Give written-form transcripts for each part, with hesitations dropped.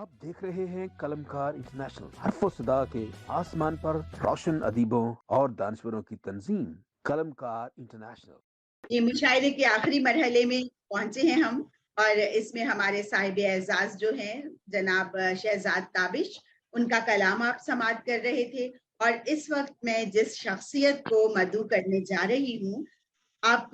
आप देख रहे हैं कलमकार इंटरनेशनल, हर्फ सदा के आसमान पर रोशन अदीबों और दानश्वरों की तंजीम कलमकार इंटरनेशनल। ये मुशायरे के आखिरी मरहले में पहुंचे हैं हम, और इसमें हमारे साहिब एजाज जो हैं जनाब शहजाद ताबिश, उनका कलाम आप समाअत कर रहे थे। और इस वक्त मैं जिस शख्सियत को मदू करने जा रही हूँ, आप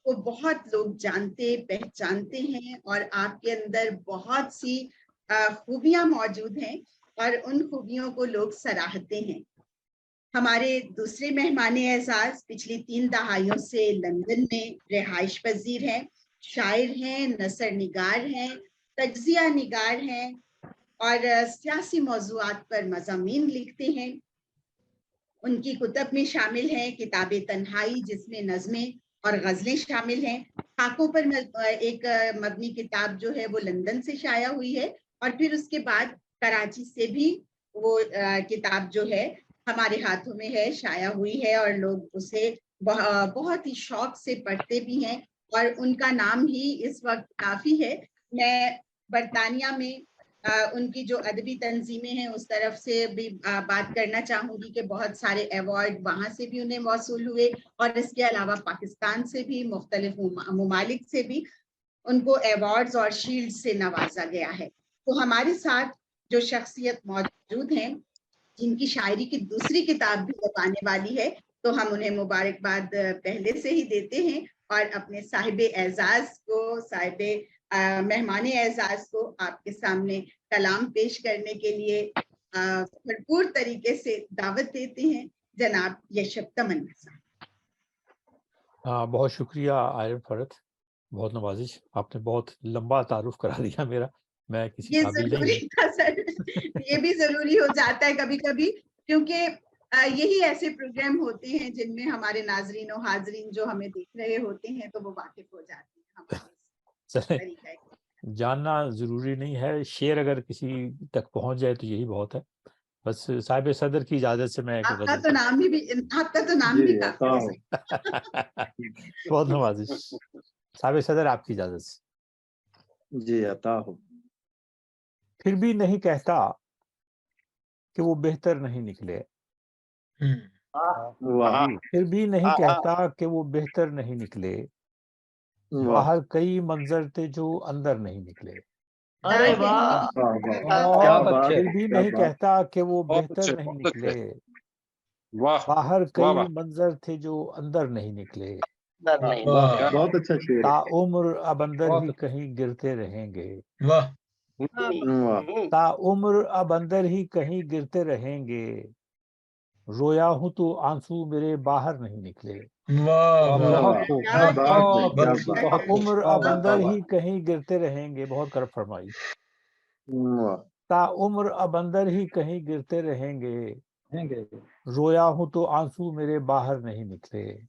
को बहुत लोग जानते पहचानते हैं, और आपके अंदर बहुत सी खूबियां मौजूद हैं, और उन खूबियों को लोग सराहते हैं। हमारे दूसरे मेहमान एजाज पिछली 3 दहाइयों से लंदन में रिहाइश पजीर हैं, शायर हैं, नसर निगार हैं, तज्जिया निगार हैं, और सियासी मौज़ूआत पर मज़ामीन लिखते हैं। उनकी कुतब में शामिल हैं किताब तन्हाई, जिसमें नज़में और गज़लें शामिल हैं। खाकों पर एक मबनी किताब जो है वो लंदन से शाया हुई है, और फिर उसके बाद कराची से भी वो किताब जो है हमारे हाथों में है, शाया हुई है, और लोग उसे बहुत ही शौक से पढ़ते भी हैं, और उनका नाम ही इस वक्त काफ़ी है। मैं बरतानिया में उनकी जो अदबी तंजीमें हैं उस तरफ से भी बात करना चाहूँगी कि बहुत सारे अवार्ड वहाँ से भी उन्हें मौसूल हुए, और इसके अलावा पाकिस्तान से भी, मुख्तलिफ ममालिक से भी उनको अवार्ड्स और शील्ड से नवाजा गया है। तो हमारे साथ जो शख्सियत मौजूद हैं, जिनकी शायरी की दूसरी किताब भी अब आने वाली है, तो हम उन्हें मुबारकबाद पहले से ही देते हैं, और अपने साहिब एजाज को, साहिब मेहमान एजाज को आपके सामने कलाम पेश करने के लिए भरपूर तरीके से दावत देते हैं। जनाब यशब तमन्ना साहब। बहुत शुक्रिया आयरन फरत, बहुत नवाजिश। आपने बहुत लंबा तारुफ करा दिया मेरा, मैं किसी ये काबिल जरूरी नहीं था सर, ये भी जरूरी हो जाता है कभी कभी, क्योंकि यही ऐसे प्रोग्राम होते हैं जिनमें हमारे नाजरीन और हाजरीन जो हमें देख रहे होते हैं तो वो वाकिफ हो जाते हैं हमारे चले तरीका। जानना जरूरी नहीं है, शेर अगर किसी तक पहुंच जाए तो यही बहुत है। बस साहिब सदर की इजाजत से मैं एक आपका गजल तो नाम भी काफी है। बहुत नवाजिश। साहिब सदर आपकी इजाजत से। जी अता हो। फिर भी नहीं कहता कि वो बेहतर नहीं निकले, फिर भी नहीं कहता कि वो बेहतर नहीं निकले, बाहर कई मंजर थे जो अंदर नहीं निकले। अरे वाह, क्या बात है। फिर भी नहीं कहता कि वो बेहतर नहीं निकले, बाहर कई मंजर थे जो अंदर नहीं निकले। बहुत अच्छा शेर। ताउम्र अब अंदर ही कहीं गिरते रहेंगे, वाह, ताउम्र अब अंदर ही कहीं गिरते रहेंगे, रोया हूं तो आंसू मेरे बाहर नहीं निकले। वाह, बहुत खूब, ताउम्र अब अंदर वाह, ही कहीं गिरते रहेंगे, बहुत करब फरमाई। ताउम्र अब अंदर ही कहीं गिरते रहेंगे, रोया हूं तो आंसू मेरे बाहर नहीं निकले।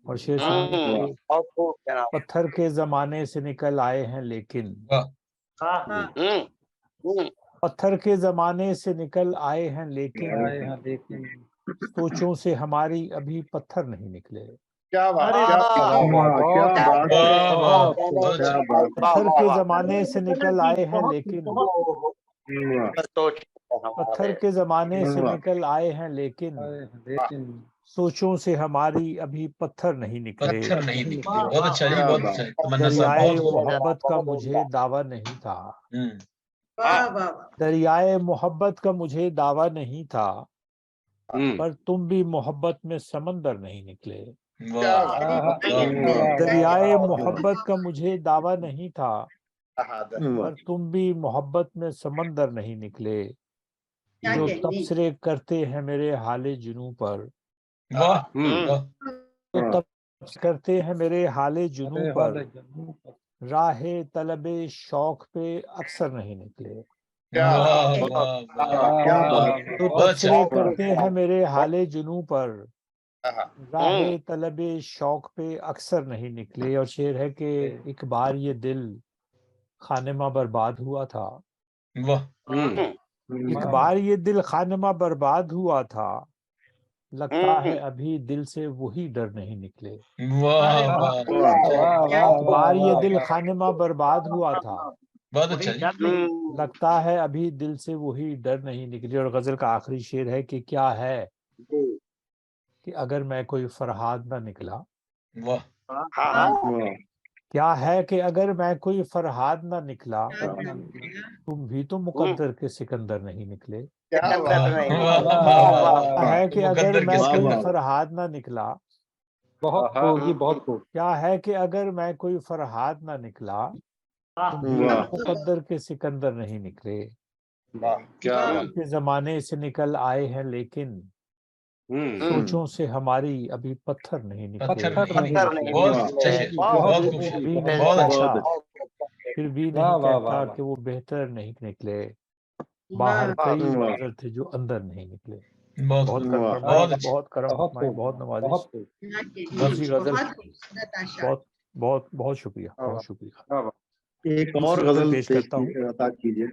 और शेर सुनिए, पत्थर के जमाने से निकल आए हैं लेकिन, पत्थर के जमाने से निकल आए हैं लेकिन, सोचों से हमारी अभी पत्थर नहीं निकले। पत्थर के जमाने से निकल आए हैं लेकिन, पत्थर के जमाने से निकल आए हैं लेकिन, सोचों से हमारी अभी पत्थर नहीं निकले। पत्थर नहीं निकले। बहुत अच्छा जी, बहुत अच्छा। तमन्ना साहब, दरियाए बहुत मोहब्बत का मुझे दावा नहीं था, वाह वाह, दरियाए मोहब्बत का मुझे दावा नहीं था, पर तुम भी मोहब्बत में समंदर नहीं निकले। दरियाए मोहब्बत का मुझे दावा नहीं था, पर तुम भी मोहब्बत में समंदर नहीं निकले। जो तबसरे करते हैं मेरे हाले जुनू पर, जो तबसरे करते हैं मेरे हाले जुनू पर, राहे तलबे शौक पे अक्सर नहीं निकले। जो तबसरे करते हैं मेरे हाले जुनू पर, राहे तलबे शौक पे अक्सर नहीं निकले। और शेर है कि एक बार ये दिल खानेमा बर्बाद हुआ था, एक बार ये दिल खानेमा बर्बाद हुआ था, लगता है अभी दिल से वही डर नहीं निकले। एक बार ये दिल खानेमा बर्बाद हुआ था, بہت اچھا جی. لگتا ہے ابھی دل سے وہی ڈر نہیں نکلی. اور غزل کا آخری شعر ہے کہ کیا ہے کہ اگر میں کوئی فرہاد نہ نکلا. واہ. کیا ہے کہ اگر میں کوئی فرہاد نہ نکلا تم بھی تو مقدر کے سکندر نہیں نکلے. ہے کہ اگر میں کوئی فرہاد نہ نکلا. بہت خوب جی، بہت خوب. کیا ہے کہ اگر میں کوئی فرہاد نہ نکلا تم بھی تو مقدر کے سکندر نہیں نکلے. کے زمانے سے نکل آئے ہیں لیکن سوچوں سے ہماری ابھی پتھر نہیں نکلے. پھر بھی نہیں کہتا کہ وہ بہتر نہیں نکلے. باہر کئی منظر تھے جو اندر نہیں نکلے. بہت کرم فرمائی، بہت نوازش. دوسری غزل. بہت بہت بہت شکریہ، بہت شکریہ. ایک اور غزل پیش کرتا ہوں. عطا کیجیے.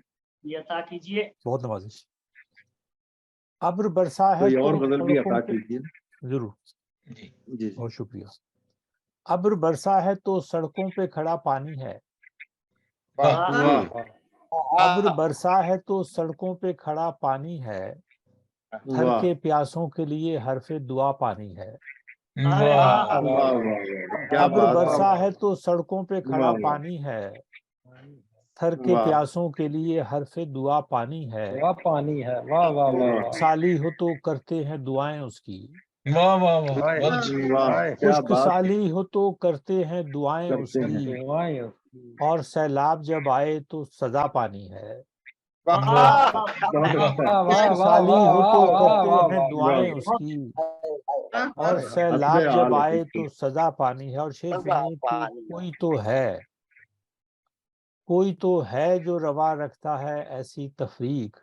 بہت نوازش. ابر برسا ہے کوئی اور غزل بھی عطا کیجیے. ضرور جی. بہت شکریہ. ابر برسا ہے تو سڑکوں پہ کھڑا پانی ہے. ابر برسا ہے تو سڑکوں پہ کھڑا پانی ہے. تھر کے پیاسوں کے لیے حرف دعا پانی ہے. ابر برسا ہے تو سڑکوں پہ کھڑا پانی ہے. تھر کے پیاسوں کے لیے حرف دعا پانی ہے. پانی ہے. واہ واہ واہ. سالی ہو تو کرتے ہیں دعائیں اس کی. واہ. خشک سالی ہو تو کرتے ہیں دعائیں اس کی. اور سیلاب جب آئے تو سزا پانی ہے. خشک سالی ہو تو کرتے ہیں دعائیں اس کی. اور سیلاب جب آئے تو سزا پانی ہے. اور شعر سنیے کہ کوئی تو ہے جو روا رکھتا ہے ایسی تفریق.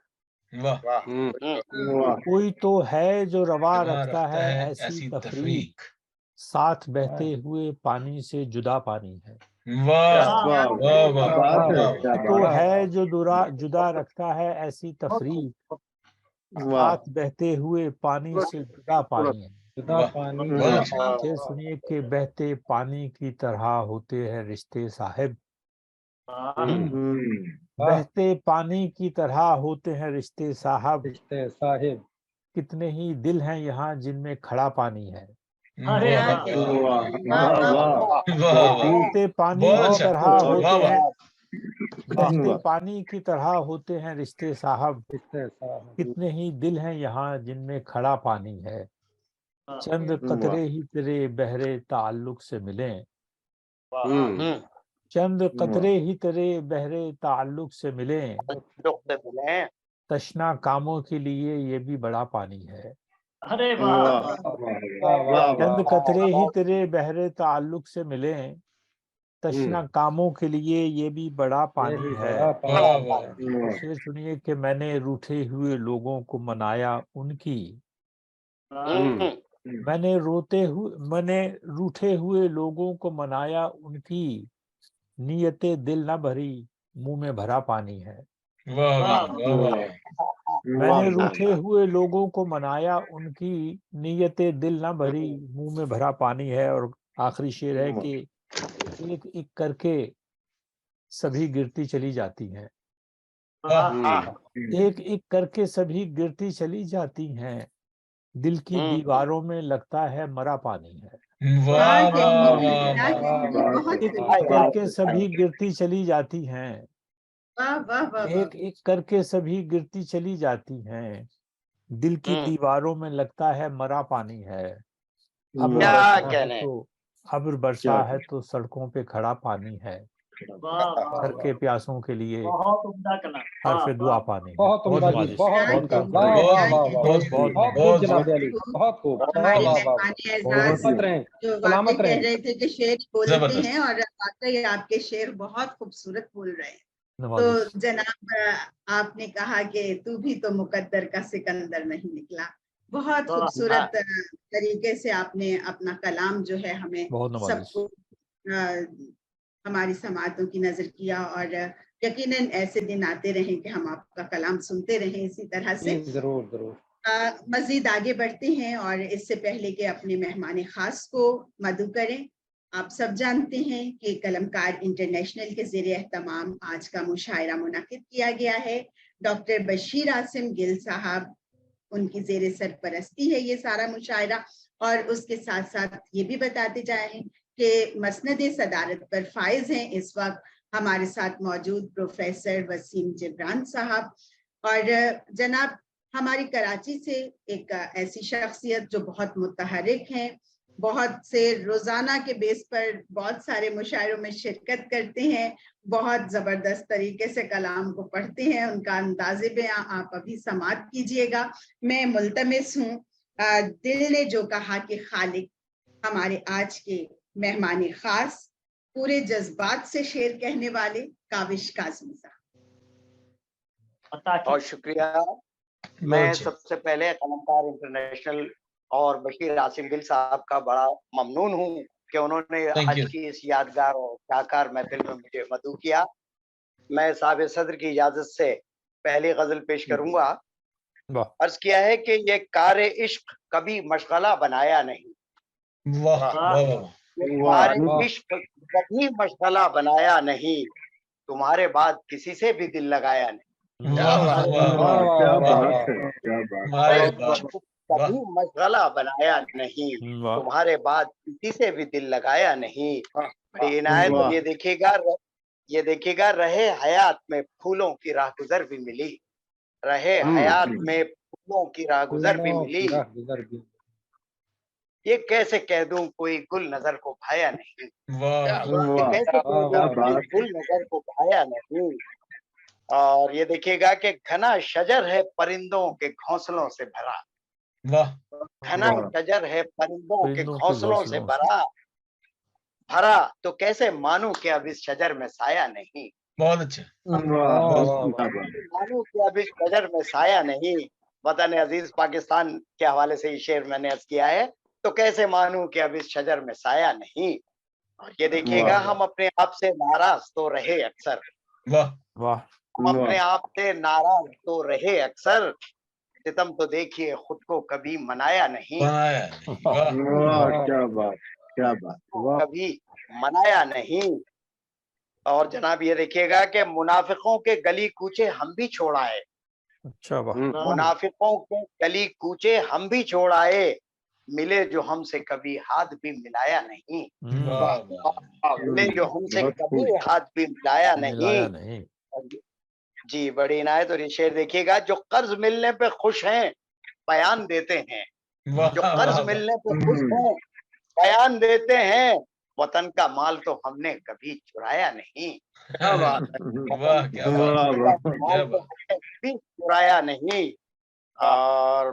کوئی تو ہے جو روا رکھتا ہے ایسی تفریق. ساتھ بہتے ہوئے پانی سے جدا پانی ہے. تو ہے جو جدا رکھتا ہے ایسی تفریق. ساتھ بہتے ہوئے پانی سے جدا پانی ہے. پھر سنیے کہ بہتے پانی کی طرح ہوتے ہیں رشتے صاحب. بہتے پانی کی طرح ہوتے ہیں رشتے صاحب. کتنے ہی دل ہیں یہاں جن میں کھڑا پانی ہے. بہتے پانی کی طرح ہوتے ہیں. بہتے پانی کی طرح ہوتے ہیں رشتے صاحب. کتنے ہی دل ہیں یہاں جن میں کھڑا پانی ہے. چند قطرے ہی تیرے بحرے تعلق سے ملیں. چند قطرے ہی تیرے بحرے تعلق سے ملیں. تشنا کاموں کے لیے یہ بھی بڑا پانی ہے. چند قطرے ہی تیرے بحرے تعلق سے ملیں. تشنا کاموں کے لیے یہ بھی بڑا پانی ہے. شعر سنیے کہ میں نے روٹھے ہوئے لوگوں کو منایا ان کی. میں نے روٹھے ہوئے لوگوں کو منایا ان کی. نیت دل نہ بھری منہ میں بھرا پانی ہے. میں نے روٹھے ہوئے لوگوں کو منایا ان کی. نیت دل نہ بھری منہ میں بھرا پانی ہے. اور آخری شعر ہے کہ ایک ایک کر کے سبھی گرتی چلی جاتی ہیں. ایک ایک کر کے سبھی گرتی چلی جاتی ہیں. دل کی دیواروں میں لگتا ہے مرا پانی ہے. ایک ایک کر کے سبھی گرتی چلی جاتی ہیں. ایک ایک کر کے سبھی گرتی چلی جاتی ہیں. دل کی دیواروں میں لگتا ہے مرا پانی ہے. ابر برسا ہے تو سڑکوں پہ کھڑا پانی ہے. گھر کے پیاسوں کے لیے حرف دعا پانی ہے. بہت عمدہ جی، بہت خوب. سلامت رہے. کہہ رہے تھے کہ شعر بولتے ہیں اور واقعی آپ کے شعر بہت خوبصورت بول رہے ہیں. تو جناب آپ نے کہا کہ تو بھی تو مقدر کا سکندر نہیں نکلا. بہت خوبصورت طریقے سے آپ نے اپنا کلام جو ہے ہمیں سب کو ہماری سماعتوں کی نظر کیا. اور یقیناً ایسے دن آتے رہیں کہ ہم آپ کا کلام سنتے رہیں اسی طرح سے. ضرور ضرور. مزید آگے بڑھتے ہیں اور اس سے پہلے کہ اپنے مہمان خاص کو مدعو کریں आप सब जानते हैं कि कलमकार इंटरनेशनल के ज़ेरे एहतमाम आज का मुशायरा मुनाकिद किया गया है। डॉक्टर बशीर आसिम गिल साहब, उनकी ज़ेरे सरपरस्ती है ये सारा मुशायरा। और उसके साथ साथ ये भी बताते जाएं कि मसनद सदारत पर फाइज हैं इस वक्त हमारे साथ मौजूद प्रोफेसर वसीम जिब्रान साहब, और जनाब हमारी कराची से एक ऐसी शख्सियत जो बहुत मुतहरिक हैं, बहुत से रोजाना के बेस पर बहुत सारे मुशायरों में शिरकत करते हैं, बहुत जबरदस्त तरीके से कलाम को पढ़ते हैं, उनका अंदाज़े बयां आप अभी समात कीजिएगा। मैं मुल्तमिस हूँ दिल ने जो कहा कि खालिक हमारे आज के मेहमान खास पूरे जज्बात से शेर कहने वाले काविश काज़मी साहब। बहुत शुक्रिया। मैं सबसे पहले कलमकार इंटरनेशनल और बशीर आसिम गिल साहब का बड़ा ममनून हूँ कि उन्होंने आज की इस यादगार और शाकार महफिल में मुझे मदऊ किया। मैं साहिब सदर की इजाजत से पहली गजल पेश करूंगा। अर्ज किया है कि ये कारे इश्क कभी मशगला बनाया नहीं। वाह कारे इश्क कभी मशगला बनाया नहीं, तुम्हारे बाद किसी से भी दिल लगाया नहीं। कभी मशगला बनाया नहीं, तुम्हारे बाद किसी से भी दिल लगाया नहीं। बड़ी इनायत ये देखिएगा रहे हयात में फूलों की राहगुजर भी मिली, रहे हयात में फूलों की राहगुजर भी मिली। ये कैसे कह दूं कोई गुल नजर को भाया नहीं, ये कैसे कह दूं कोई गुल नजर को भाया नहीं। और ये देखिएगा कि घना शजर है परिंदों के घोंसलों से भरा, घना शजर है परिंदों के घोंसलों से भरा तो कैसे मानूं कि अब इस शजर में साया नहीं। बहुत अच्छा, मानूं कि अब इस शजर में साया नहीं। वतन अजीज पाकिस्तान के हवाले से ये शेर मैंने अर्ज किया है, तो कैसे मानूं कि अब इस शजर में साया नहीं। और ये देखिएगा हम अपने आप से नाराज तो रहे अक्सर, हम अपने आप से नाराज तो रहे अक्सर, सितम तो देखिए खुद को कभी मनाया नहीं। क्या बात कभी मनाया नहीं। और जनाब ये देखिएगा कि मुनाफिकों के गली कूचे हम भी छोड़ आए, अच्छा मुनाफिकों के गली कूचे हम भी छोड़ आए, मिले जो हमसे कभी हाथ भी मिलाया नहीं, मिले जो हमसे कभी हाथ भी मिलाया नहीं। जी बड़ी इनायत। और ये शेर देखिएगा, जो कर्ज मिलने पे खुश हैं बयान देते हैं, जो कर्ज मिलने पे खुश हैं बयान देते हैं, वतन का माल तो हमने कभी चुराया नहीं। क्या बात है, वाह क्या बात, कभी चुराया नहीं। और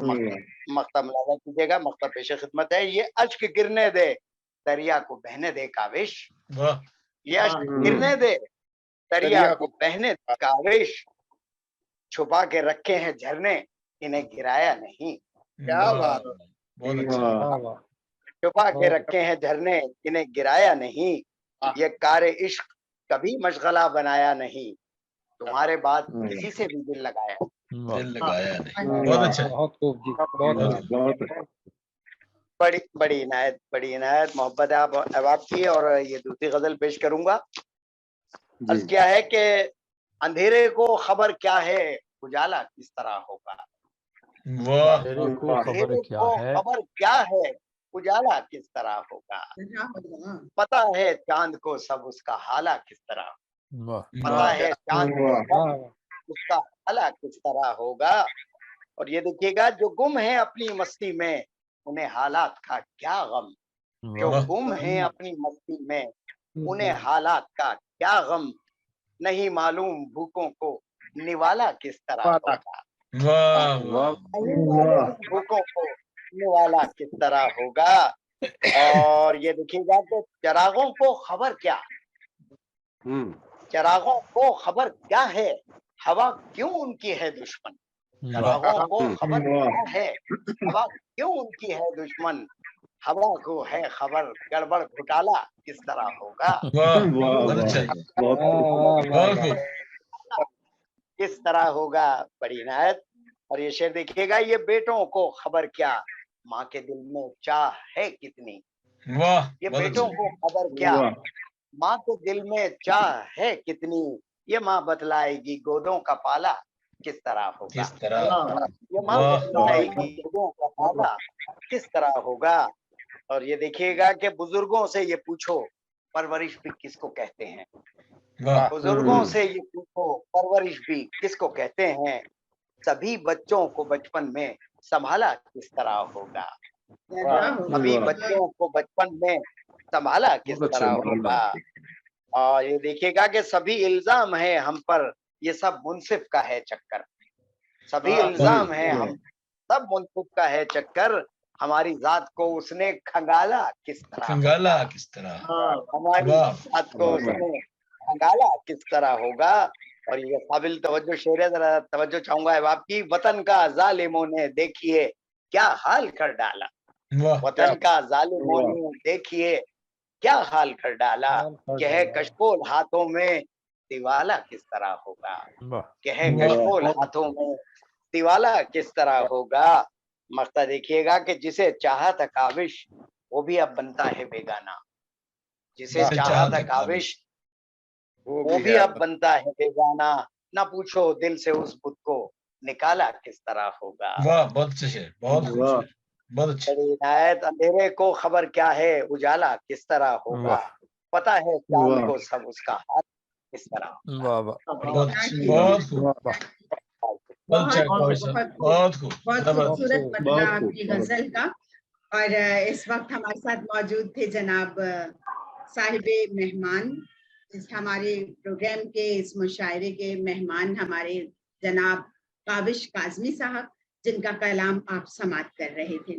मख्ता मुलाजा कीजिएगा, मख्ता पेश खिदमत है। ये अश्क गिरने दे दरिया को बहने दे काविश, ये अश्क गिरने दे दरिया को बहने दे काविश, छुपा के रखे हैं झरने इन्हें गिराया नहीं। क्या बात, बहुत अच्छा, छुपा के रखे हैं झरने इन्हें गिराया नहीं, ये कारे इश्क कभी मशगला बनाया नहीं, तुम्हारे बाद किसी से भी दिल लगाया नहीं। बहुत अच्छा, बहुत खूब जी, बहुत बड़ी इनायत मोहब्बत आप अहबाब की। और ये दूसरी गजल पेश करूंगा। अर्ज क्या है कि अंधेरे को खबर क्या है उजाला किस तरह होगा, अंधेरे को खबर क्या है उजाला किस तरह होगा, पता है चांद को सब उसका हाला किस तरह, पता है चांद को उसका हाला किस तरह होगा। और ये देखिएगा, जो गुम है अपनी मस्ती में उन्हें हालात का क्या गम, जो गुम है अपनी मस्ती में उन्हें हालात का क्या गम, नहीं मालूम भूखों को निवाला किस तरह होगा, भूखों को निवाला किस तरह होगा। और ये देखिएगा कि चरागों को खबर क्या, चरागों को खबर क्या है, हवा क्यों उनकी है दुश्मन, चरागों को खबर क्या है, हवा क्यों उनकी है दुश्मन, हवा को है खबर गड़बड़ घोटाला किस तरह होगा, किस तरह होगा। बड़ी इनायत। और ये शेर देखिएगा, ये बेटों को खबर क्या, माँ के दिल में चाह है कितनी, ये बेटों को खबर क्या, माँ के दिल में चाह है कितनी, ये माँ बतलाएगी गोदों का पाला किस तरह होगा। ये माँ बतलाएगी गोदों का पाला किस तरह होगा। और ये देखिएगा कि बुजुर्गों से ये पूछो परवरिश भी किसको कहते हैं, बुजुर्गों से ये पूछो परवरिश भी किसको कहते हैं, सभी बच्चों को बचपन में संभाला किस तरह होगा, सभी बच्चों को बचपन में संभाला किस तरह होगा। और ये देखिएगा कि सभी इल्जाम है हम पर, ये सब मुनसिफ का है चक्कर, सभी इल्जाम है हम सब मुनसिफ का है चक्कर, हमारी जात को उसने खंगाला किस तरह, हमारी जात को उसने खंगाला किस तरह होगा। और ये काबिल तवज्जो शेर है, जरा तवज्जो चाहूंगा अहबाब की। वतन का जालिमों ने देखिए क्या हाल कर डाला, वतन का जालिमों ने देखिए क्या हाल कर डाला, कहे कशकोल हाथों में दिवाला किस तरह होगा, कहे कशकोल हाथों में दिवाला किस तरह होगा। मक्ता देखिएगा कि जिसे चाहा था काविश वो भी अब बनता है बेगाना, जिसे चाहा था काविश वो भी अब बनता है बेगाना, ना पूछो दिल से उस बुत को निकाला किस तरह होगा। बहुत अच्छे, बहुत अच्छे। इनायत अंधेरे को खबर क्या है, उजाला किस तरह होगा, पता है चांद को सब उसका हाथ किस तरह। बहुत खूबसूरत मतलब आपकी गजल का। और इस वक्त हमारे साथ मौजूद थे जनाब साहिबे मेहमान, इस हमारे प्रोग्राम के इस मुशायरे के मेहमान हमारे जनाब काविश काज़मी साहब, जिनका कलाम आप समाअत कर रहे थे।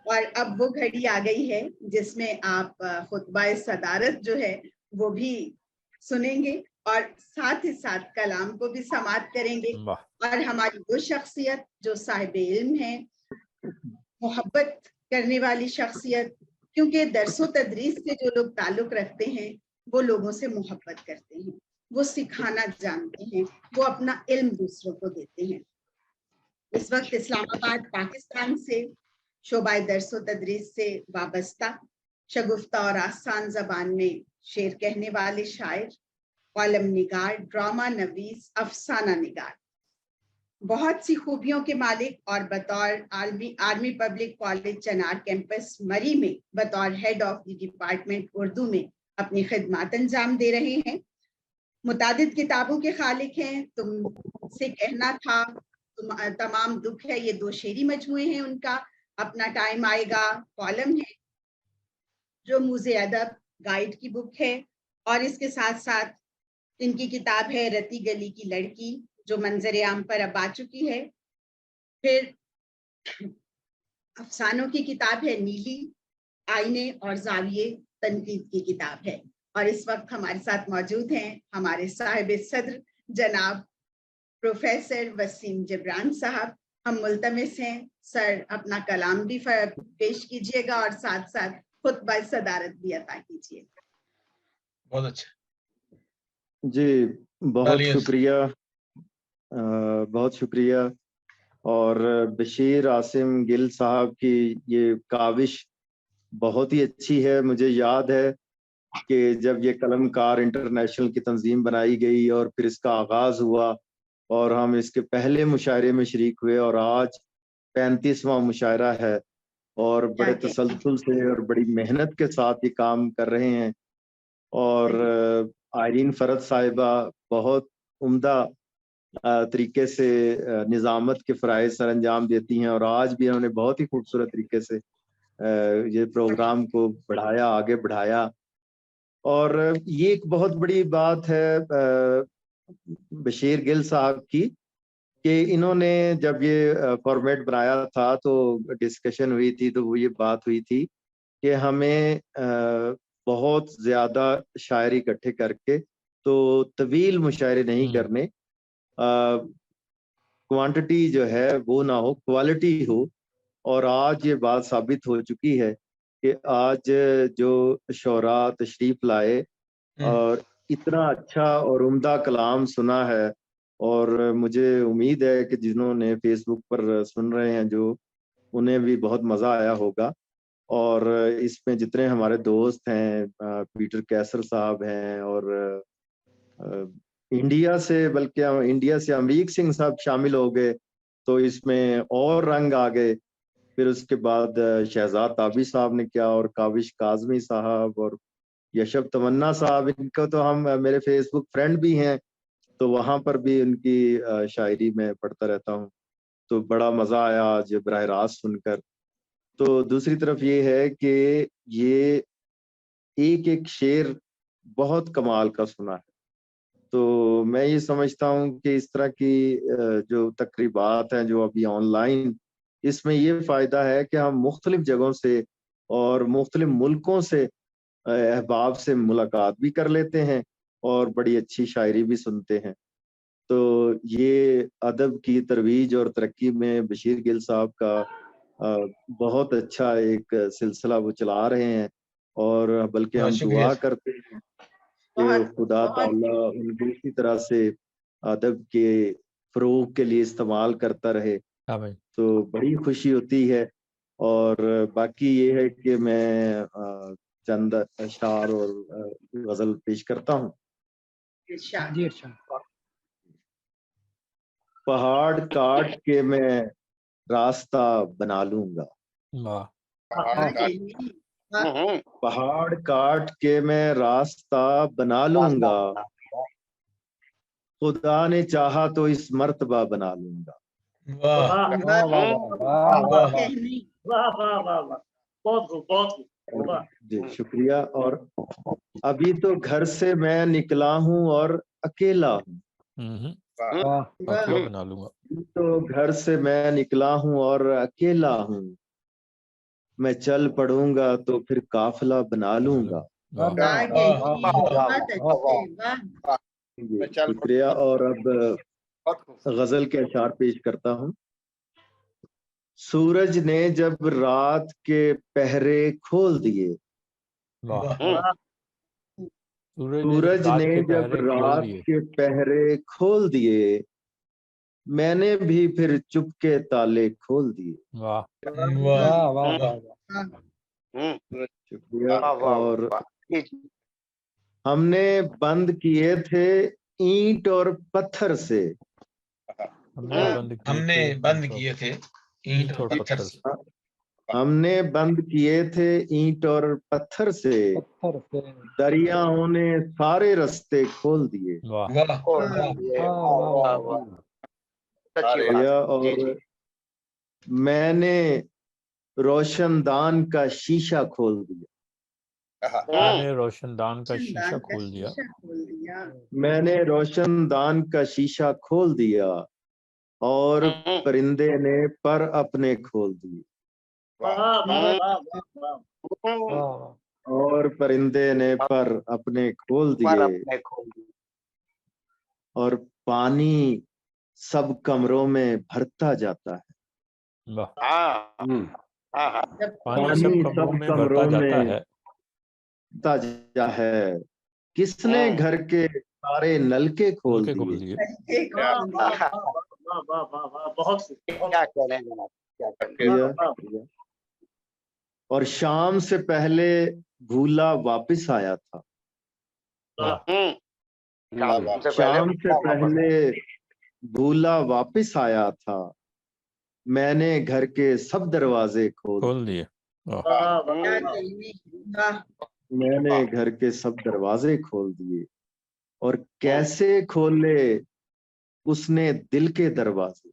और अब वो घड़ी आ गई है जिसमें आप खुतबा सदारत जो है वो भी सुनेंगे और साथ ही साथ कलाम को भी समाअत करेंगे। और हमारी वो शख्सियत जो साहिब इल्म है, मोहब्बत करने वाली शख्सियत, क्योंकि दरसो तदरीस से जो लोग ताल्लुक रखते हैं वो लोगों से मोहब्बत करते हैं, वो सिखाना जानते हैं, वो अपना इल्म दूसरों को देते हैं। इस वक्त इस्लामाबाद पाकिस्तान से शोबाए दरसो तदरीस से वाबस्ता शगुफ्ता और आसान जबान में शेर कहने वाले शायर, कॉलम निगार, ड्रामा नवीस, अफसाना निगार, बहुत सी खूबियों के मालिक और बतौर आर्मी पब्लिक कॉलेज चनार कैंपस मरी में बतौर head of the department Urdu में अपनी खिदमत अंजाम दे रहे हैं। मुतादिद किताबों के खालिक हैं। तुमसे कहना था, तमाम दुख है, ये 2 शेरी मजमूए हैं उनका। अपना टाइम आएगा कॉलम है जो मुझे अदब गाइड की बुक है, और इसके साथ साथ इनकी किताब है रती गली की लड़की जो मंजर आम पर अब आ चुकी है। फिर अफसानों की किताब है नीली, आईने और जाविये तनकीद की किताब है। और इस वक्त हमारे साथ मौजूद हैं हमारे साहिब सदर जनाब प्रोफेसर वसीम जबरान साहब। हम मुल्तमिस हैं सर अपना कलाम भी पेश कीजिएगा और साथ साथ खुतबा सदारत भी अता कीजिए। बहुत अच्छा जी, बहुत शुक्रिया। और बशीर आसिम गिल साहब की ये काविश बहुत ही अच्छी है। मुझे याद है कि जब ये कलमकार इंटरनेशनल की तंजीम बनाई गई और फिर इसका आगाज हुआ और हम इसके पहले मुशायरे में शरीक हुए, और आज 35वां मुशायरा है और बड़े तसल्सल से और बड़ी मेहनत के साथ ये काम कर रहे हैं। और आयरीन फरद साहिबा बहुत उम्दा तरीके से निज़ामत के फ़राइज़ सर अंजाम देती हैं, और आज भी उन्होंने बहुत ही खूबसूरत तरीके से ये प्रोग्राम को बढ़ाया, आगे बढ़ाया। और ये एक बहुत बड़ी बात है बशीर गिल साहब की कि इन्होंने जब ये फॉर्मेट बनाया था तो डिस्कशन हुई थी, तो वो ये बात हुई थी कि हमें बहुत ज़्यादा शायरी इकट्ठे करके तो तवील मुशायरे नहीं करने, क्वांटिटी जो है वो ना हो, क्वालिटी हो। और आज ये बात साबित हो चुकी है कि आज जो शोरा तशरीफ लाए और इतना अच्छा और उम्दा कलाम सुना है, और मुझे उम्मीद है कि जिन्होंने फेसबुक पर सुन रहे हैं जो, उन्हें भी बहुत मज़ा आया होगा। اور اس میں جتنے ہمارے دوست ہیں، پیٹر کیسر صاحب ہیں، اور انڈیا سے، بلکہ انڈیا سے امریک سنگھ صاحب شامل ہو گئے، تو اس میں اور رنگ آ گئے. پھر اس کے بعد شہزاد تابی صاحب نے کیا، اور کاوش کاظمی صاحب اور یشب تمنا صاحب، ان کو تو ہم میرے فیس بک فرینڈ بھی ہیں، تو وہاں پر بھی ان کی شاعری میں پڑھتا رہتا ہوں. تو بڑا مزہ آیا آج براہ راست سن کر. تو دوسری طرف یہ ہے کہ یہ ایک ایک شعر بہت کمال کا سنا ہے. تو میں یہ سمجھتا ہوں کہ اس طرح کی جو تقریبات ہیں جو ابھی آن لائن، اس میں یہ فائدہ ہے کہ ہم مختلف جگہوں سے اور مختلف ملکوں سے احباب سے ملاقات بھی کر لیتے ہیں اور بڑی اچھی شاعری بھی سنتے ہیں. تو یہ ادب کی ترویج اور ترقی میں بشیر گل صاحب کا بہت اچھا ایک سلسلہ وہ چلا رہے ہیں، اور بلکہ ہم دعا کرتے ہیں کہ خدا تعالیٰ ان کو اسی طرح سے ادب کے فروغ کے لیے استعمال کرتا رہے. تو بڑی خوشی ہوتی ہے. اور باقی یہ ہے کہ میں چند اشعار اور غزل پیش کرتا ہوں. پہاڑ کاٹ کے میں راستہ بنا لوں گا، پہاڑ کاٹ کے میں راستہ بنا لوں گا، خدا نے چاہا تو اس مرتبہ بنا لوں گا. جی شکریہ. اور ابھی تو گھر سے میں نکلا ہوں اور اکیلا ہوں، بنا لوں گا. تو گھر سے میں نکلا ہوں اور اکیلا ہوں، میں چل پڑوں گا تو پھر قافلہ بنا لوں گا. شکریہ. اور اب غزل کے اشعار پیش کرتا ہوں. سورج نے جب رات کے پہرے کھول دیے، سورج نے جب رات کے پہرے کھول دیے، میں نے بھی پھر چپ کے تالے کھول دیے. شکریہ. اور ہم نے بند کیے تھے اینٹ اور پتھر سے، ہم نے بند کیے تھے اینٹ اور پتھر سے، ہم نے بند کیے تھے اینٹ اور پتھر سے، دریاؤں نے سارے رستے کھول دیے. اور میں نے روشن دان کا شیشہ کھول دیا، میں نے روشن دان کا شیشہ کھول دیا، میں نے روشن دان کا شیشہ کھول دیا، اور پرندے نے پر اپنے کھول دیے، اور پرندے نے پر اپنے کھول دیے، اور پانی سب کمروں میں بھرتا جاتا ہے. پانی سب کمروں میں بھرتا جاتا ہے، کس نے گھر کے سارے نلکے کھول دیے. اور شام سے پہلے بھولا واپس آیا تھا، شام سے پہلے بھولا واپس آیا تھا، میں نے گھر کے سب دروازے کھول دیے، میں نے گھر کے سب دروازے کھول دیے. اور کیسے کھولے اس نے دل کے دروازے،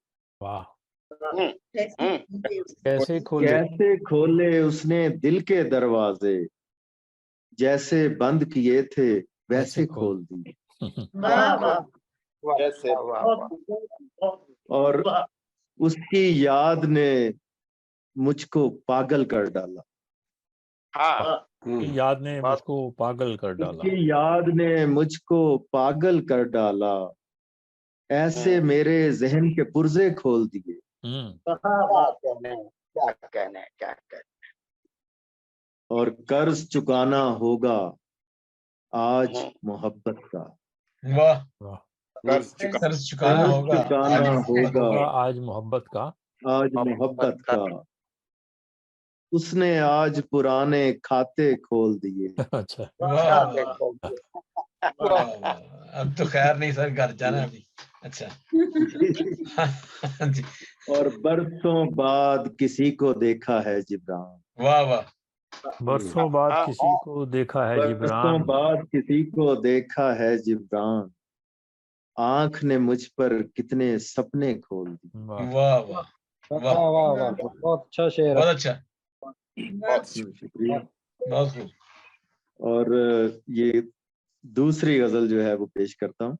کیسے کھولے اس نے دل کے دروازے، جیسے بند کیے تھے ویسے کھول دیے. اور اس کی یاد نے مجھ کو پاگل کر ڈالا، یاد نے مجھ کو پاگل کر ڈالا، اس کی یاد نے مجھ کو پاگل کر ڈالا، ایسے میرے ذہن کے پرزے کھول دیے. اور قرض چکانا ہوگا آج محبت کا، قرض چکانا ہوگا ہوگا آج محبت کا، آج محبت کا. اس نے آج پرانے کھاتے کھول دیے. اچھا اب تو خیر نہیں سر, گھر جانا ابھی. اچھا جی. اور برسوں بعد کسی کو دیکھا ہے جبران. واہ واہ. برسوں بعد کسی کو دیکھا ہے برسوں جبران. بعد کسی کو دیکھا ہے جبران, آنکھ نے مجھ پر کتنے سپنے کھول دیے. واہ واہ واہ واہ واہ, بہت اچھا شعر. بہت اچھا. شکریہ. بہت خوب. اور یہ دوسری غزل جو ہے وہ پیش کرتا ہوں.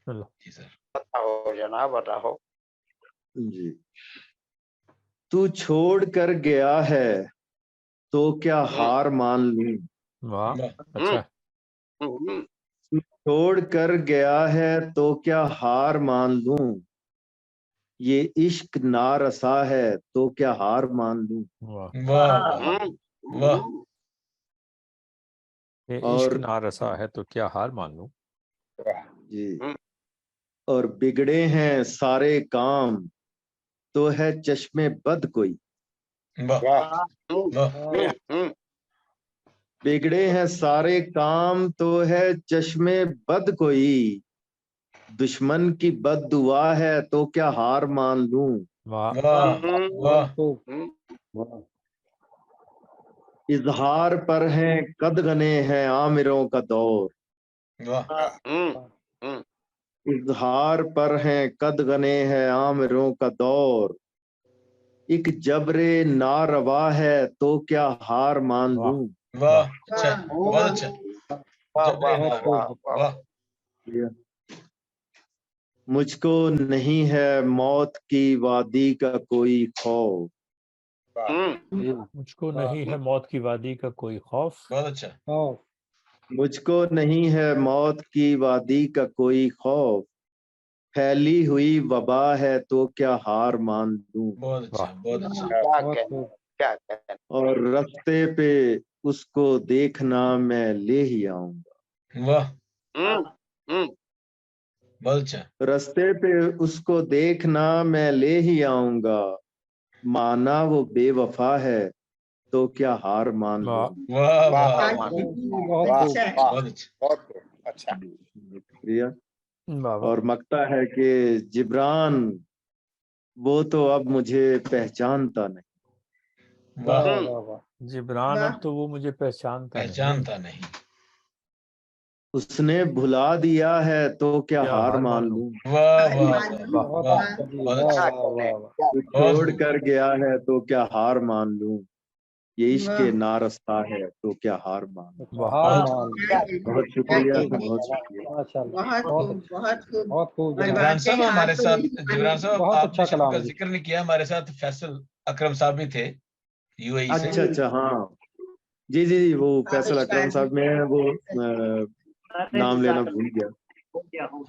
جی سر. بتاؤ جناب بتاؤ. جی. تو چھوڑ کر گیا ہے تو کیا ہار مان لوں. واہ اچھا. چھوڑ کر گیا ہے تو کیا ہار مان لوں, یہ عشق نارسا ہے تو کیا ہار مان لوں. واہ واہ. یہ اور عشق نارسا ہے تو کیا ہار مان لوں. جی. اور بگڑے ہیں سارے کام تو ہے چشمے بد کوئی. بگڑے ہیں سارے کام تو ہے چشمے بد کوئی, دشمن کی بد دعا ہے تو کیا ہار مان لوں. اظہار پر ہیں قد غنے ہیں عامروں کا دور. اظہار پر ہیں قد غنے ہیں عامروں کا دور, ایک جبر ناروا ہے تو کیا ہار مان لوں. واہ اچھا, بہت اچھا. مجھ کو نہیں ہے موت کی وادی کا کوئی خوف. مجھ کو نہیں ہے موت کی وادی کا کوئی خوف. بہت اچھا. مجھ کو نہیں ہے موت کی وادی کا کوئی خوف, پھیلی ہوئی وبا ہے تو کیا ہار مان لوں. بہت اچھا. بہت اچھا. اور رستے پہ اس کو دیکھنا میں لے ہی آؤں گا. واہ بہت اچھا. رستے پہ اس کو دیکھنا میں لے ہی آؤں گا, مانا وہ بے وفا ہے تو کیا ہار مان لوں. اچھا. شکریہ. اور مگتا ہے کہ جبران وہ تو اب مجھے پہچانتا نہیں. جبران اب تو وہ مجھے پہچانتا نہیں. اس نے بھلا دیا ہے تو کیا ہار مان لوں. چھوڑ کر گیا ہے تو کیا ہار مان لوں, یہ عشق نارستا ہے تو کیا ہار مان لوں. بہت شکریہ. بہت شکریہ. بہت خوب. جبران صاحب ہمارے ساتھ, جبران صاحب آپ نے شب کا ذکر نہیں کیا, ہمارے ساتھ فیصل اکرم صاحب بھی تھے یو اے ای سے. اچھا اچھا. ہاں جی جی جی, وہ فیصل اکرم صاحب میں وہ نام لینا بھول گیا.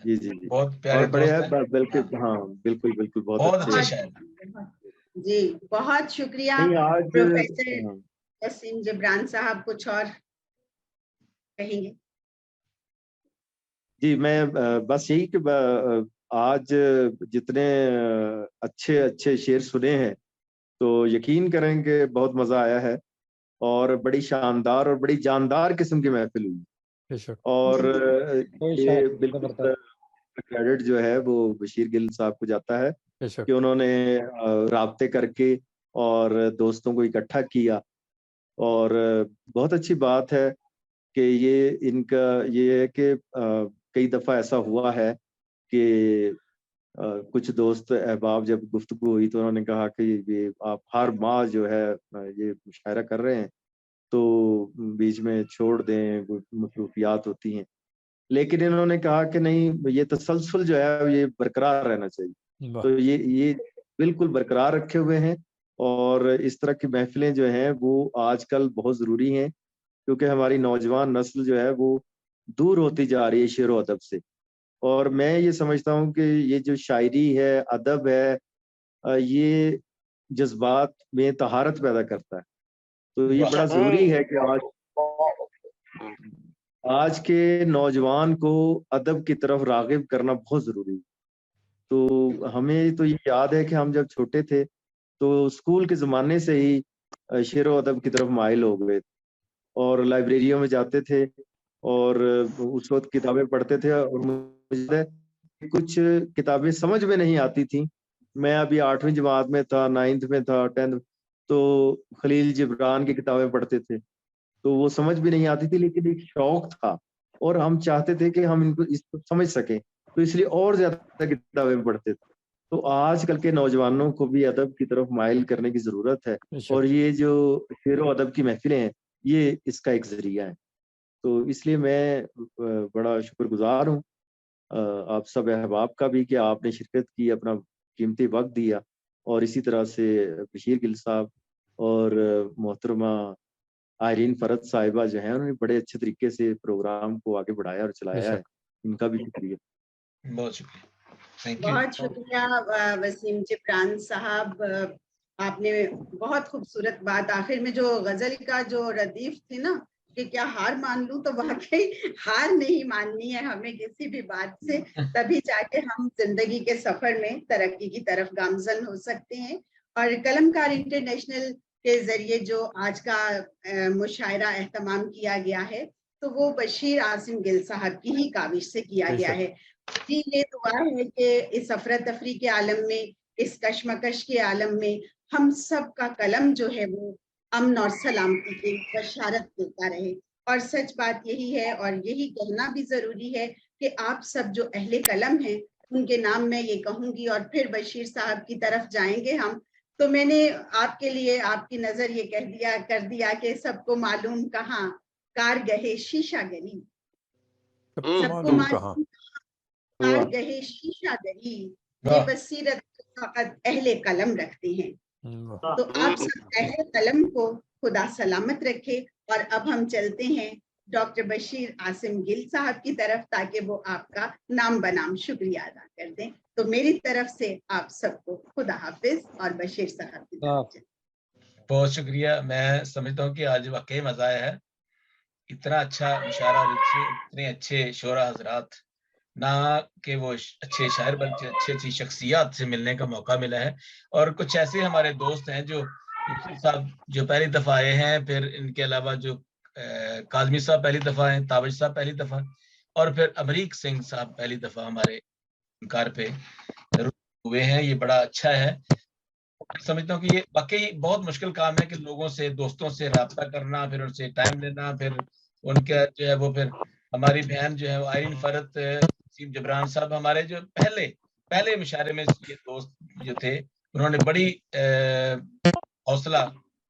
جی جی جی. بہت پیارے اور بڑے دوست ہیں. بالکل. ہاں بالکل بالکل. بہت اچھے شاعر. جی بہت شکریہ آج پروفیسر وسیم جبران صاحب. کچھ اور کہیں گے؟ جی میں بس یہی کہ آج جتنے اچھے اچھے شعر سنے ہیں تو یقین کریں کہ بہت مزہ آیا ہے, اور بڑی شاندار اور بڑی جاندار قسم کی محفل ہوئی. اور یہ بالکل کریڈٹ جو ہے وہ بشیر گل صاحب کو جاتا ہے کہ انہوں نے رابطے کر کے اور دوستوں کو اکٹھا کیا. اور بہت اچھی بات ہے کہ یہ ان کا یہ ہے کہ کئی دفعہ ایسا ہوا ہے کہ کچھ دوست احباب جب گفتگو ہوئی تو انہوں نے کہا کہ یہ آپ ہر ماہ جو ہے یہ مشاعرہ کر رہے ہیں تو بیچ میں چھوڑ دیں, مصروفیات ہوتی ہیں. لیکن انہوں نے کہا کہ نہیں, یہ تسلسل جو ہے یہ برقرار رہنا چاہیے. تو یہ بالکل برقرار رکھے ہوئے ہیں. اور اس طرح کی محفلیں جو ہیں وہ آج کل بہت ضروری ہیں, کیونکہ ہماری نوجوان نسل جو ہے وہ دور ہوتی جا رہی ہے شعر و ادب سے. اور میں یہ سمجھتا ہوں کہ یہ جو شاعری ہے, ادب ہے, یہ جذبات میں طہارت پیدا کرتا ہے. تو یہ بڑا ضروری ہے کہ آج کے نوجوان کو ادب کی طرف راغب کرنا بہت ضروری ہے. تو ہمیں تو یہ یاد ہے کہ ہم جب چھوٹے تھے تو اسکول کے زمانے سے ہی शेर व अदब की तरफ माइल हो गए और लाइब्रेरियों में जाते थे और उस वक्त किताबें पढ़ते थे। और मुझे कुछ किताबें समझ में नहीं आती थी। मैं अभी 8वीं जमात में था, 9th में था, 10th, तो खलील जिब्रान की किताबें पढ़ते थे, तो वो समझ भी नहीं आती थी, लेकिन एक शौक था और हम चाहते थे कि हम इसको समझ सकें, तो इसलिए और ज्यादा किताबें पढ़ते थे। तो आजकल के नौजवानों को भी अदब की तरफ माइल करने की जरूरत है, और ये जो शेर व अदब की महफिलें हैं, ये इसका एक जरिया है। तो इसलिए मैं बड़ा शुक्रगुजार हूँ आप सब अहबाब का भी कि आपने शिरकत की, अपना कीमती वक्त दिया, और इसी तरह से बशीर गिल साहब और मोहतरमा आयरीन फरद साहिबा जो है, उन्होंने बड़े अच्छे तरीके से प्रोग्राम को आगे बढ़ाया और चलाया है। इनका भी शुक्रिया। बहुत शुक्रिया, बहुत शुक्रिया वसीम जिब्रान साहब, आपने बहुत खूबसूरत बात आखिर में जो गजल का जो रदीफ थी ना कि क्या हार मान लूं, तो वाकई हार नहीं माननी है हमें किसी भी बात से, तभी जाके हम जिंदगी के सफर में तरक्की की तरफ गामजन हो सकते हैं। और कलमकार इंटरनेशनल के जरिए जो आज का मुशायरा एहतमाम किया गया है, तो वो बशीर आसिम गिल साहब की ही काविश से किया गया है। जी, ये दुआ है कि इस अफरा तफरी के आलम में, इस कश्मकश के आलम में हम सब का कलम जो है वो अमन और सलामती की बशारत देता रहे। और सच बात यही है, और यही कहना भी जरूरी है कि आप सब जो अहले कलम हैं, उनके नाम मैं ये कहूंगी, और फिर बशीर साहब की तरफ जाएंगे हम। तो मैंने आपके लिए आपकी नजर ये कर दिया कि सबको मालूम कहाँ कार गहे शीशा गरी, सबको मालूम कार गहे शीशा गरी, ये बसीरत फकत अहले कलम रखते हैं। तो आप सब अहले कलम को खुदा सलामत रखे। और अब हम चलते हैं डॉक्टर बशीर आसिम गिल साहब की तरफ, ताकि वो आपका नाम बनाम शुक्रिया अदा कर दें। तो मेरी तरफ से आप सबको खुदा हाफिज और बशीर साहब की तरफ। बहुत शुक्रिया। मैं समझता हूँ कि आज वाकई मजा आया है, इतना अच्छा मुशायरा, इतने अच्छे शोरा हजरात, ना कि वो अच्छे शायर बल्कि अच्छी शख्सियत से मिलने का मौका मिला है। और कुछ ऐसे हमारे दोस्त हैं जो साहब जो पहली दफा आए हैं, फिर इनके अलावा जो काजमी साहब पहली दफा हैं, ताबिश साहब पहली दफा, और फिर अमरीक सिंह साहब पहली दफा हमारे कार पे हुए हैं। ये बड़ा अच्छा है। समझता हूँ कि ये वाकई बहुत मुश्किल काम है कि लोगों से, दोस्तों से राब्ता करना, फिर उनसे टाइम लेना, फिर उनका जो है वो, फिर हमारी बहन जो है आयरीन फरद वसीम जिब्रान साहब, हमारे जो पहले मुशायरे में ये दोस्त जो थे, उन्होंने बड़ी हौसला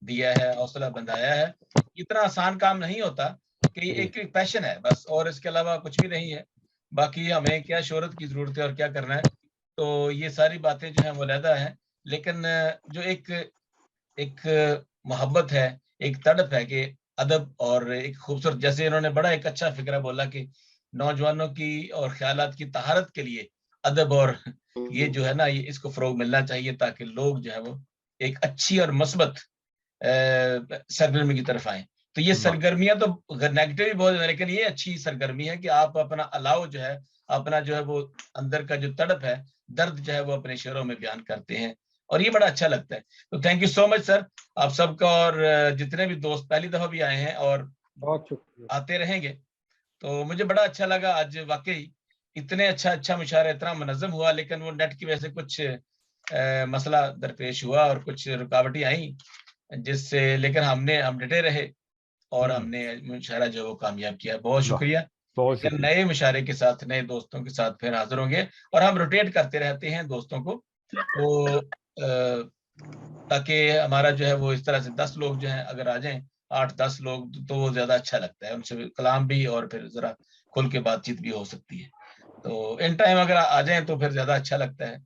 दिया है, हौसला बंधाया है। इतना आसान काम नहीं होता कि एक पैशन है बस, और इसके अलावा कुछ भी नहीं है। बाकी हमें क्या शोहरत की जरूरत है और क्या करना है, तो ये सारी बातें जो है वो अलहदा है। लेकिन जो एक मोहब्बत है, एक तड़प है कि अदब और एक खूबसूरत, जैसे इन्होंने बड़ा एक अच्छा फिक्रा बोला कि नौजवानों की और ख्यालात की तहारत के लिए अदब और ये जो है ना, ये इसको फरोग मिलना चाहिए, ताकि लोग जो है वो एक अच्छी और मस्बत सरगर्मी की तरफ आए। तो ये सरगर्मियां तो नेगेटिव भी बहुत है, लेकिन ये अच्छी सरगर्मी है कि आप अपना अलाव जो है, अपना जो है वो अंदर का जो तड़प है, दर्द जो है वो अपने शेरों में बयान करते हैं, और ये बड़ा अच्छा लगता है। तो thank you so much sir आप सबका, और जितने भी दोस्त पहली दफा भी आए हैं और बहुत शुक्रिया आते रहेंगे। तो मुझे बड़ा अच्छा लगा आज, वाकई इतने अच्छा मुशायरा, इतना मुनज़्ज़म हुआ, लेकिन वो नेट की वजह से कुछ मसला दरपेश हुआ और कुछ रुकावटें आई, जिससे लेकिन हम डटे रहे और हमने मुशायरा जो वो कामयाब किया। बहुत शुक्रिया। नए मुशायरे के साथ, नए दोस्तों के साथ फिर हाजिर होंगे, और हम रोटेट करते रहते हैं दोस्तों को, तो ताकि हमारा जो है वो इस तरह से 10 लोग जो हैं अगर आ जाएं, 8-10 लोग, तो वो ज्यादा अच्छा लगता है, उनसे कलाम भी और फिर जरा खुल के बातचीत भी हो सकती है। तो इन टाइम अगर आ जाएं तो फिर ज्यादा अच्छा लगता है।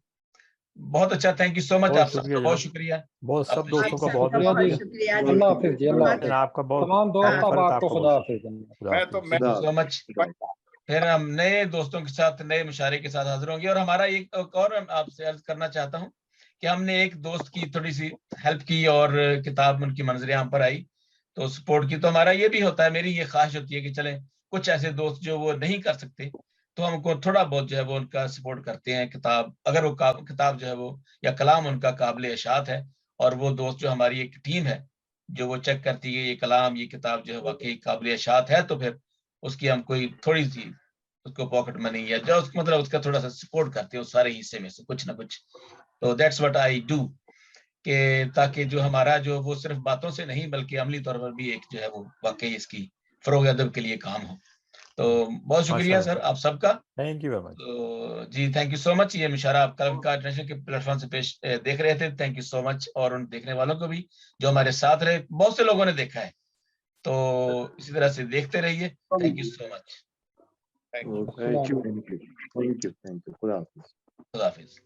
बहुत अच्छा, थैंक यू सो मच, आप सबका बहुत शुक्रिया। बहुत सब दोस्तों का बहुत शुक्रिया। अल्लाह हाफिज जी, अल्लाह हाफिज आपका बहुत तमाम दोस्त आपको खुदा हाफिज। Thank you so much. फिर हम नए दोस्तों के साथ, नए मुशायरे के साथ हाजिर होंगे। और हमारा एक और आपसे अर्ज करना चाहता हूँ कि हमने एक दोस्त की थोड़ी सी हेल्प की और किताब उनकी मंजर आम पर आई तो सपोर्ट की। तो हमारा ये भी होता है, मेरी ये ख्वाहिश होती है कि चलें कुछ ऐसे दोस्त जो वो नहीं कर सकते, तो हमको थोड़ा बहुत जो है वो उनका सपोर्ट करते हैं। किताब अगर वो किताब जो है वो या कलाम उनका काबिल इशात है, और वो दोस्त जो हमारी एक टीम है جو وہ چیک کرتی ہے یہ کلام یہ کتاب جو ہے واقعی قابل اشاعت ہے تو پھر اس کی ہم کوئی تھوڑی سی اس کو پاکٹ منی یا جو مطلب اس کا تھوڑا سا سپورٹ کرتے ہیں اس سارے حصے میں سے کچھ نہ کچھ. تو دیٹس واٹ آئی ڈو کہ تاکہ جو ہمارا جو وہ صرف باتوں سے نہیں بلکہ عملی طور پر بھی ایک جو ہے وہ واقعی اس کی فروغ ادب کے لیے کام ہو. تو بہت شکریہ سر آپ سب کا. Thank you very much. جی تھینک یو سو مچ. یہ مشاعرہ آپ قلم کار انٹرنیشنل کے پلیٹ فارم سے پیش دیکھ رہے تھے. Thank you so much. اور ان دیکھنے والوں کو بھی جو ہمارے ساتھ رہے, بہت سے لوگوں نے دیکھا ہے, تو اسی طرح سے دیکھتے رہیے. Thank you so much. Thank you. خدا حافظ. خدا حافظ.